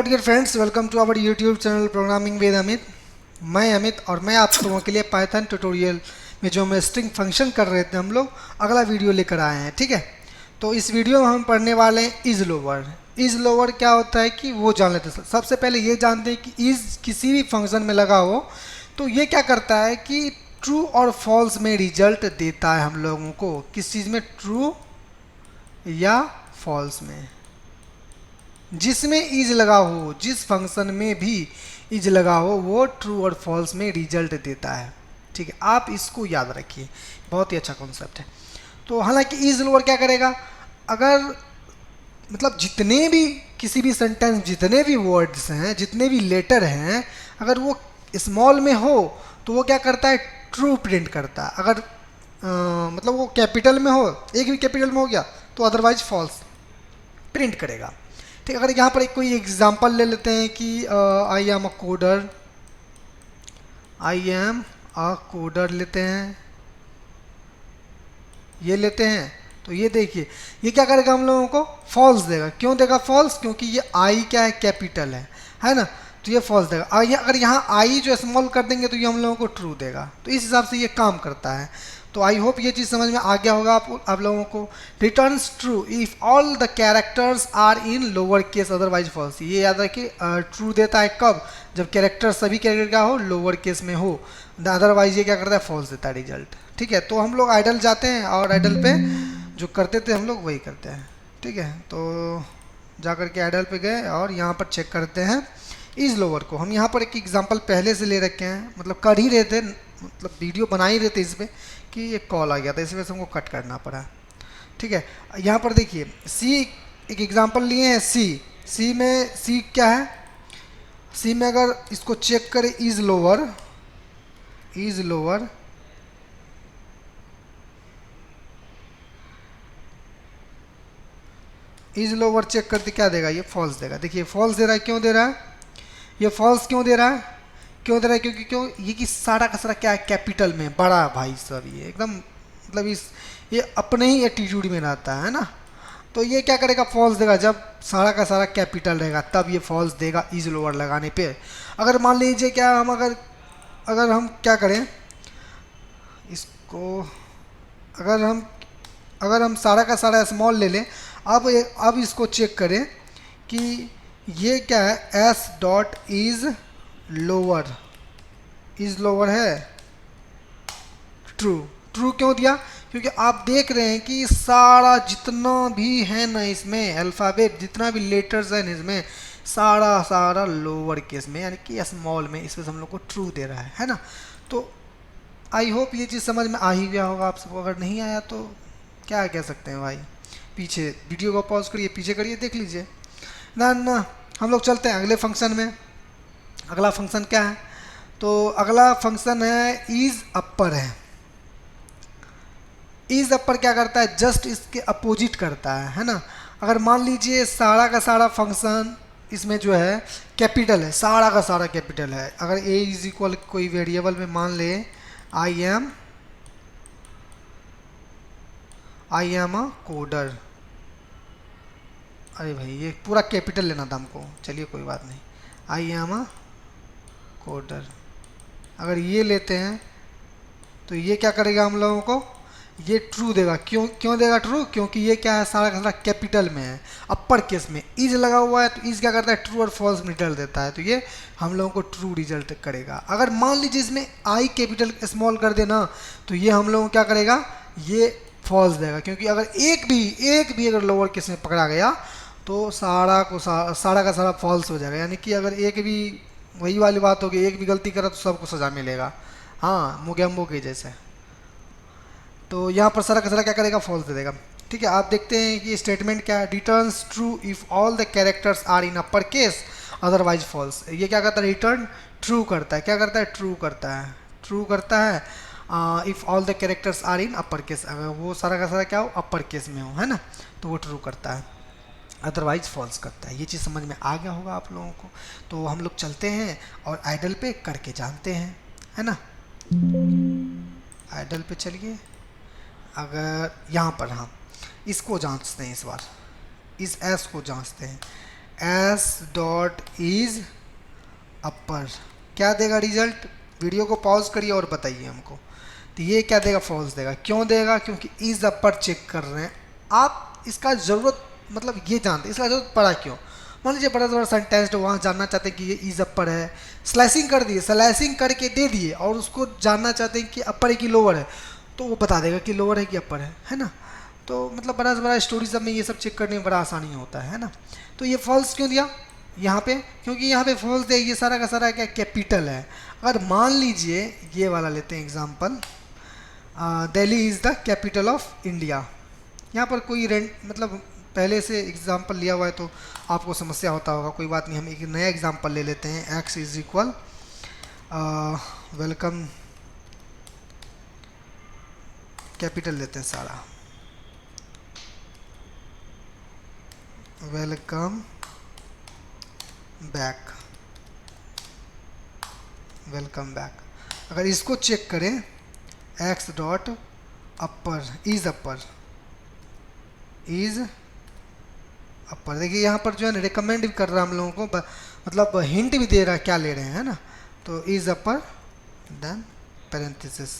Hello dear friends, welcome to our YouTube channel programming with Amit. मैं अमित और मैं आप लोगों के लिए पाइथन ट्यूटोरियल में जो हम स्ट्रिंग फंक्शन कर रहे थे हम लोग अगला वीडियो लेकर आए हैं। ठीक है, तो इस वीडियो में हम पढ़ने वाले हैं इज लोअर। इज लोअर क्या होता है कि वो जान लेते हैं। सबसे पहले ये जानते हैं कि इज किसी भी फंक्शन में लगा हो तो ये क्या करता है कि ट्रू और फॉल्स में रिजल्ट देता है हम लोगों को। किस चीज़ में? ट्रू या फॉल्स में। जिसमें इज लगा हो, जिस फंक्शन में भी इज लगा हो वो ट्रू और फॉल्स में रिजल्ट देता है। ठीक है, आप इसको याद रखिए, बहुत ही अच्छा कॉन्सेप्ट है। तो हालांकि इज लोअर क्या करेगा, अगर मतलब जितने भी किसी भी सेंटेंस, जितने भी वर्ड्स हैं, जितने भी लेटर हैं, अगर वो स्मॉल में हो तो वो क्या करता है? ट्रू प्रिंट करता है। अगर मतलब वो कैपिटल में हो, एक भी कैपिटल में हो गया तो अदरवाइज फॉल्स प्रिंट करेगा। ठीक, अगर यहाँ पर एक कोई एग्जांपल ले लेते हैं कि I am a coder, I am a coder लेते हैं, ये लेते हैं, तो ये देखिए ये क्या करेगा, हम लोगों को फॉल्स देगा। क्यों देगा फॉल्स? क्योंकि ये आई क्या है? कैपिटल है ना, तो ये फॉल्स देगा। अगर यहाँ आई जो स्मॉल कर देंगे तो ये हम लोगों को ट्रू देगा। तो इस हिसाब से ये काम करता है। तो आई होप ये चीज़ समझ में आ गया होगा आप लोगों को। Returns true if all the characters are in lower case otherwise false. ये याद रखिए, ट्रू देता है कब? जब कैरेक्टर, सभी कैरेक्टर क्या हो? लोअर केस में हो। अदरवाइज ये क्या करता है? फॉल्स देता है रिजल्ट। ठीक है, तो हम लोग आइडल जाते हैं और आइडल पे जो करते थे हम लोग वही करते हैं। ठीक है, तो जा करके आइडल पे गए और यहाँ पर चेक करते हैं इज लोअर को। हम यहाँ पर एक एग्जांपल पहले से ले रखे हैं, मतलब कर ही रहे थे, मतलब वीडियो बना ही रहे थे इस पर कि एक कॉल आ गया था, इस वजह से हमको कट करना पड़ा। ठीक है, यहाँ पर देखिए सी, एक एग्जांपल लिए हैं सी। सी में सी क्या है? सी में अगर इसको चेक करें is lower, is lower, is lower check करते क्या देगा? ये फॉल्स देगा। देखिए फॉल्स दे रहा है। क्यों दे रहा है ये फॉल्स? क्यों दे रहा है? क्यों दे रहा है? क्योंकि क्यों ये कि सारा का सारा क्या है? कैपिटल में, बड़ा भाई सब, ये एकदम मतलब इस ये अपने ही एटीट्यूड में रहता है ना। तो ये क्या करेगा? फॉल्स देगा। जब सारा का सारा कैपिटल रहेगा तब ये फॉल्स देगा इज लोअर लगाने पे। अगर मान लीजिए क्या हम अगर अगर हम क्या करें इसको, अगर हम अगर हम सारा का सारा स्मॉल ले लें, अब इसको चेक करें कि ये क्या है? S dot is lower, is lower है ट्रू। ट्रू क्यों दिया? क्योंकि आप देख रहे हैं कि सारा जितना भी है ना इसमें, अल्फ़ाबेट जितना भी लेटर्स हैं इसमें, सारा सारा लोअर केस में यानी कि स्मॉल में, इसमें हम लोग को ट्रू दे रहा है ना। तो आई होप ये चीज़ समझ में आ ही गया होगा आप सबको। अगर नहीं आया तो क्या कह सकते हैं भाई, पीछे वीडियो को पॉज करिए, पीछे करिए, देख लीजिए ना। हम लोग चलते हैं अगले फंक्शन में। अगला फंक्शन क्या है? तो अगला फंक्शन है इज अपर है। इज अपर क्या करता है? जस्ट इसके अपोजिट करता है ना। अगर मान लीजिए सारा का सारा फंक्शन इसमें जो है कैपिटल है, सारा का सारा कैपिटल है। अगर ए इज इक्वल कोई वेरिएबल में मान ले आई एम अ कोडर, अरे भाई ये पूरा कैपिटल लेना था हमको, चलिए कोई बात नहीं, आई एम अ कोडर। अगर ये लेते हैं तो ये क्या करेगा हम लोगों को? ये ट्रू देगा। क्यों देगा ट्रू? क्योंकि ये क्या है? सारा का सारा कैपिटल में है, अपर केस में इज लगा हुआ है। तो इज क्या करता है? ट्रू और फॉल्स रिजल्ट देता है। तो ये हम लोगों को ट्रू रिजल्ट करेगा। अगर मान लीजिए इसमें आई कैपिटल स्मॉल कर देना तो ये हम लोगों को क्या करेगा? ये फॉल्स देगा। क्योंकि अगर एक भी अगर लोअर केस में पकड़ा गया तो सारा का सारा फॉल्स हो जाएगा। यानी कि अगर एक भी, वही वाली बात होगी, एक भी गलती करा तो सबको सजा मिलेगा। हाँ, मोगैम्बो के जैसे। तो यहाँ पर सारा का सारा क्या करेगा? फॉल्स दे देगा। ठीक है, आप देखते हैं कि स्टेटमेंट क्या है? Returns true if all the characters are in upper case otherwise false. ये क्या करता है? रिटर्न ट्रू करता है। क्या करता है? ट्रू करता है। ट्रू करता है if all the characters are in upper case. अगर वो सारा का सारा क्या हो? अपर केस में हो, है ना, तो वो ट्रू करता है, अदरवाइज फॉल्स करता है। ये चीज़ समझ में आ गया होगा आप लोगों को। तो हम लोग चलते हैं और आइडल पे करके जानते हैं, है ना। आइडल पे चलिए। अगर यहाँ पर हम इसको जांचते हैं, इस बार इस एस को जांचते हैं। एस डॉट इज अपर, क्या देगा रिजल्ट? वीडियो को पॉज करिए और बताइए हमको। तो ये क्या देगा? फॉल्स देगा। क्यों देगा? क्योंकि इज अपर चेक कर रहे हैं आप। इसका ज़रूरत मतलब ये जानते, इसका ज़रूरत पड़ा क्यों? मान लीजिए बड़ा बड़ा सेंटेंस वहाँ जानना चाहते हैं कि ये इज अपर है, स्लाइसिंग कर दिए, स्लाइसिंग करके दे दिए, और उसको जानना चाहते हैं कि अपर है कि लोअर है, तो वो बता देगा कि लोअर है कि अपर है ना। तो मतलब बड़ा से बड़ा स्टोरी सब में ये सब चेक करने में बड़ा आसानी होता है ना। तो ये फॉल्स क्यों दिया यहाँ पे? क्योंकि यहाँ पे फॉल्स दे, ये सारा का सारा क्या कैपिटल है। अगर मान लीजिए ये वाला लेते हैं example, Delhi is the capital of India, यहाँ पर कोई रेंट मतलब पहले से एग्जाम्पल लिया हुआ है तो आपको समस्या होता होगा, कोई बात नहीं, हम एक नया एग्जाम्पल ले लेते हैं। X is equal welcome, capital लेते हैं सारा, वेलकम बैक, वेलकम बैक। अगर इसको चेक करें, x dot upper is upper, is upper, देखिए यहाँ पर जो है ना रिकमेंड भी कर रहा है हम लोगों को, मतलब हिंट भी दे रहा है क्या ले रहे हैं ना। तो इज अपर देन पैरेंथेसिस।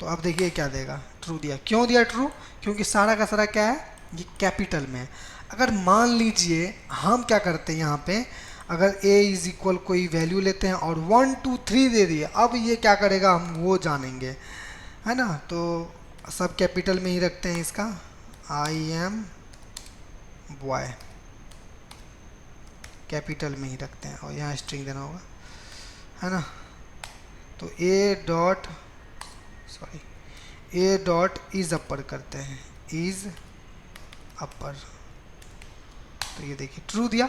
तो अब देखिए क्या देगा? ट्रू दिया। क्यों दिया ट्रू? क्योंकि सारा का सारा क्या है? ये कैपिटल में है। अगर मान लीजिए हम क्या करते हैं यहाँ पे, अगर a इज इक्वल कोई वैल्यू लेते हैं और 1 2 3 दे दिए, अब ये क्या करेगा हम वो जानेंगे, है ना। तो सब कैपिटल में ही रखते हैं इसका, आई एम बॉय, कैपिटल में ही रखते हैं, और यहाँ स्ट्रिंग देना होगा, है ना। तो a डॉट इज अपर करते हैं, इज अपर। तो ये देखिए ट्रू दिया,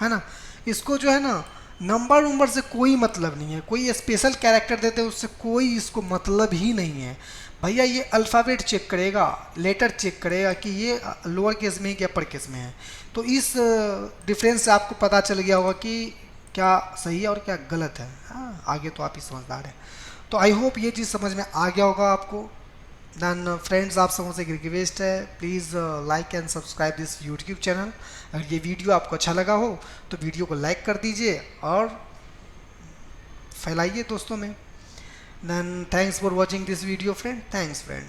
है ना। इसको जो है ना नंबर से कोई मतलब नहीं है, कोई स्पेशल कैरेक्टर देते हैं उससे कोई इसको मतलब ही नहीं है भैया। ये अल्फ़ाबेट चेक करेगा, लेटर चेक करेगा कि ये लोअर केस में है कि अपर केस में है। तो इस डिफरेंस से आपको पता चल गया होगा कि क्या सही है और क्या गलत है। हाँ, आगे तो आप ही समझदार हैं। तो आई होप ये चीज़ समझ में आ गया होगा आपको। देन फ्रेंड्स, आप सबसे एक रिक्वेस्ट है, please like and subscribe this YouTube channel. अगर ये वीडियो आपको अच्छा लगा हो तो वीडियो को लाइक कर दीजिए और फैलाइए दोस्तों में। Then thanks for watching this video friend, thanks friend.